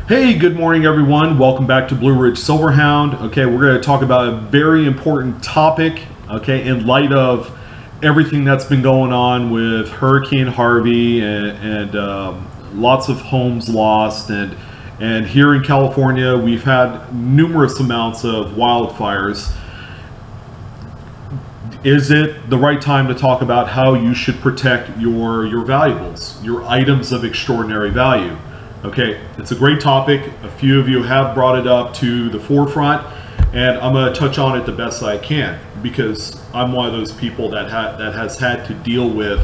Hey, good morning everyone. Welcome back to Blue Ridge Silverhound. Okay, we're going to talk about a very important topic, okay, in light of everything that's been going on with Hurricane Harvey and lots of homes lost, and here in California we've had numerous amounts of wildfires. Is it the right time to talk about how you should protect your valuables, your items of extraordinary value? Okay, it's a great topic. A few of you have brought it up to the forefront, and I'm going to touch on it the best I can because I'm one of those people that has had to deal with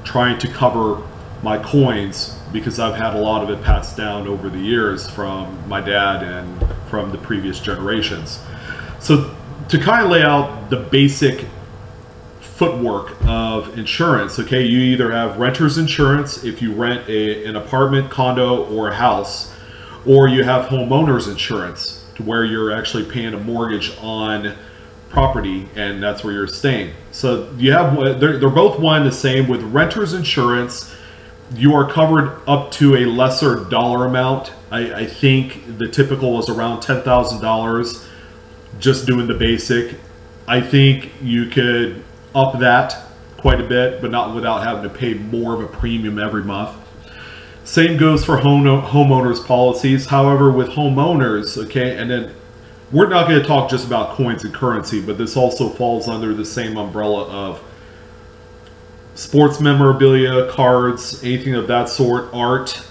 trying to cover my coins because I've had a lot of it passed down over the years from my dad and from the previous generations. So to kind of lay out the basic footwork of insurance, okay, you either have renter's insurance if you rent an apartment, condo, or a house, or you have homeowner's insurance to where you're actually paying a mortgage on property and that's where you're staying. So you have, they're both one and the same. With renter's insurance, you are covered up to a lesser dollar amount. I think the typical is around $10,000 just doing the basic. I think you could up that quite a bit, but not without having to pay more of a premium every month. Same goes for homeowners policies. However, with homeowners, okay, and then we're not going to talk just about coins and currency, but this also falls under the same umbrella of sports memorabilia, cards, anything of that sort, art,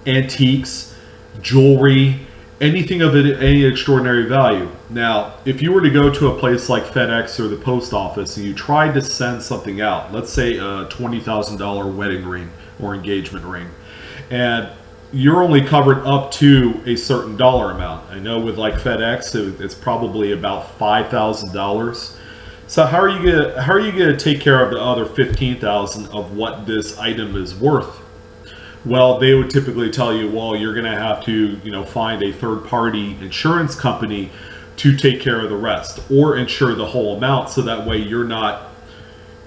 antiques, jewelry, anything of any extraordinary value. Now, if you were to go to a place like FedEx or the post office and you tried to send something out, let's say a $20,000 wedding ring or engagement ring, and you're only covered up to a certain dollar amount. I know with like FedEx, it's probably about $5,000. So how are you gonna take care of the other $15,000 of what this item is worth? Well, they would typically tell you, well, you're going to have to, find a third-party insurance company to take care of the rest, or insure the whole amount, so that way you're not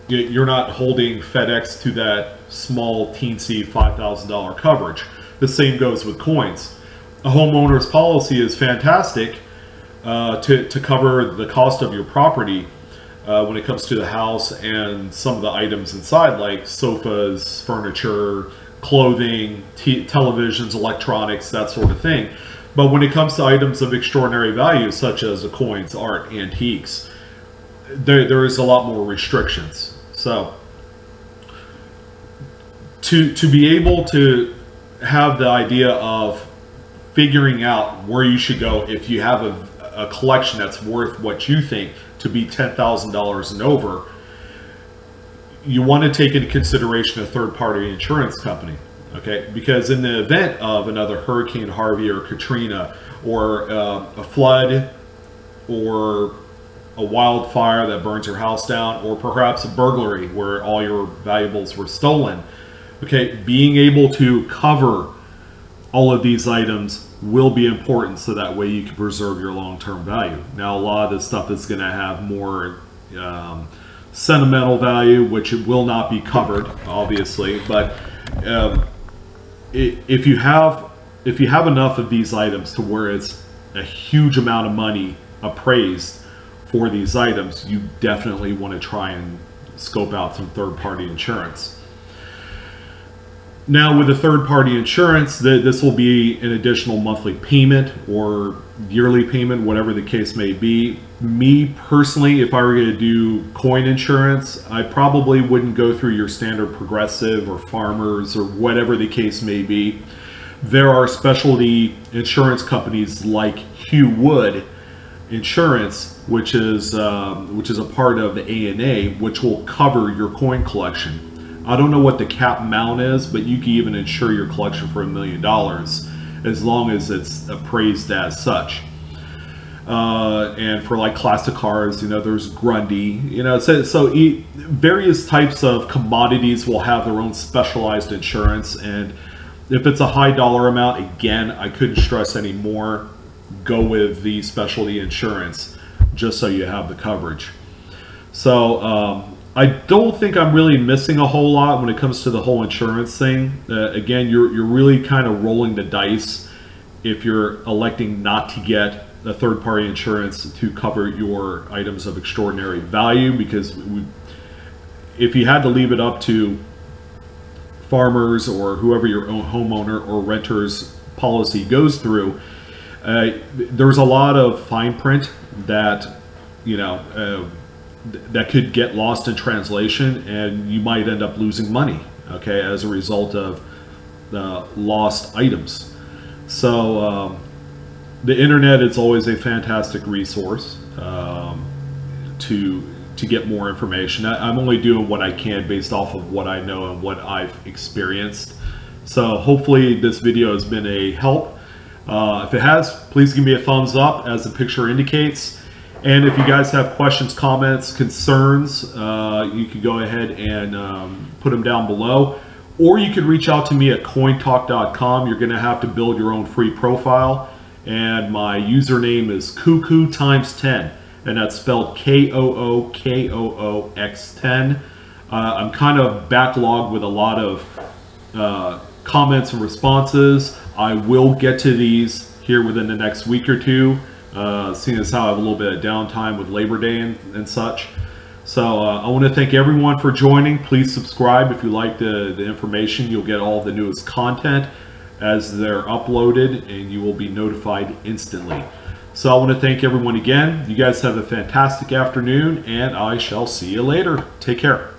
holding FedEx to that small teensy $5,000 coverage. The same goes with coins. A homeowner's policy is fantastic to cover the cost of your property when it comes to the house and some of the items inside, like sofas, furniture, clothing, televisions, electronics, that sort of thing. But when it comes to items of extraordinary value, such as the coins, art, antiques, there is a lot more restrictions. So to be able to have the idea of figuring out where you should go if you have a collection that's worth what you think to be $10,000 and over, you want to take into consideration a third-party insurance company, okay? Because in the event of another Hurricane Harvey or Katrina, or a flood, or a wildfire that burns your house down, or perhaps a burglary where all your valuables were stolen, okay, being able to cover all of these items will be important, so that way you can preserve your long-term value. Now, a lot of this stuff is going to have more sentimental value, which it will not be covered, obviously, but if you have enough of these items to where it's a huge amount of money appraised for these items, you definitely want to try and scope out some third-party insurance. Now, with the third-party insurance, this will be an additional monthly payment or yearly payment, whatever the case may be. Me personally, if I were going to do coin insurance, I probably wouldn't go through your standard Progressive or Farmers or whatever the case may be. There are specialty insurance companies like Hugh Wood Insurance, which is a part of the ANA, which will cover your coin collection. I don't know what the cap amount is, but you can even insure your collection for $1 million as long as it's appraised as such. And for like classic cars, there's Grundy, so various types of commodities will have their own specialized insurance. And if it's a high dollar amount, again, I couldn't stress any more, go with the specialty insurance just so you have the coverage. So I don't think I'm really missing a whole lot when it comes to the whole insurance thing. Again, you're really kind of rolling the dice if you're electing not to get a third-party insurance to cover your items of extraordinary value, because if you had to leave it up to farmers or whoever your own homeowner or renter's policy goes through, there's a lot of fine print that, you know, that could get lost in translation, and you might end up losing money, okay, as a result of lost items. So the internet is always a fantastic resource to get more information. I'm only doing what I can based off of what I know and what I've experienced. So hopefully this video has been a help. If it has, please give me a thumbs up as the picture indicates. And if you guys have questions, comments, concerns, you can go ahead and put them down below. Or you can reach out to me at cointalk.com. You're going to have to build your own free profile. And my username is Kookoo times 10. And that's spelled KOOKOOX10. I'm kind of backlogged with a lot of comments and responses. I will get to these here within the next week or two. Seeing as how I have a little bit of downtime with Labor Day and such. So I want to thank everyone for joining. Please subscribe if you like the information. You'll get all the newest content as they're uploaded, and you will be notified instantly. So I want to thank everyone again. You guys have a fantastic afternoon, and I shall see you later. Take care.